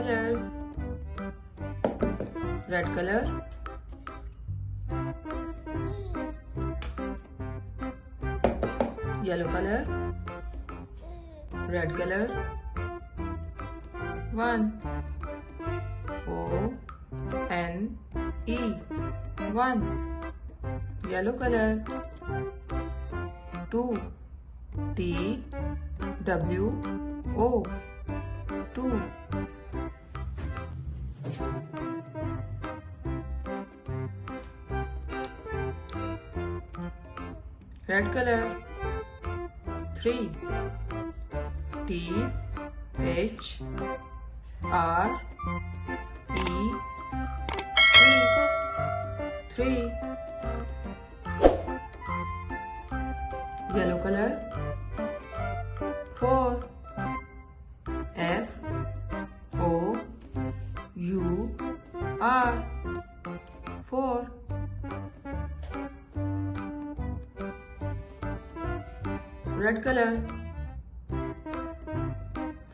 colors. Red color, yellow color, red color. 1 O-N-E 1. Yellow color. 2 T-W-O 2. Red color. 3 T-H-R-E-E 3. Yellow color. 4 F-O-U-R 4. Red color.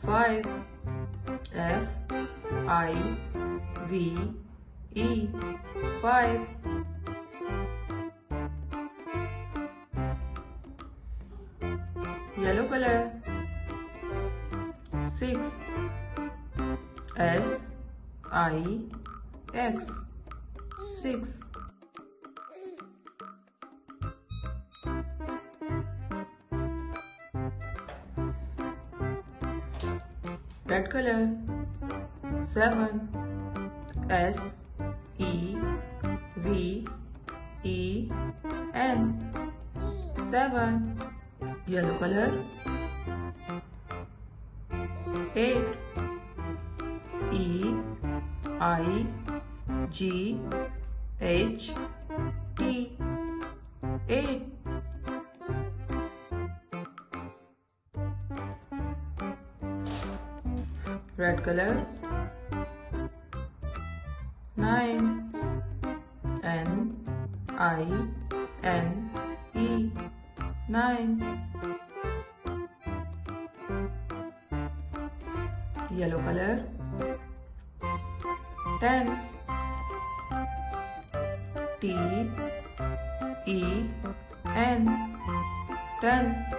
5 F-I-V-E 5. Yellow color. 6 S-I-X 6. Red color. 7 S-E-V-E-N 7. Yellow color. 8 E-I-G-H-T 8. Red color. 9 N-I-N-E 9. Yellow color. 10 T-E-N 10.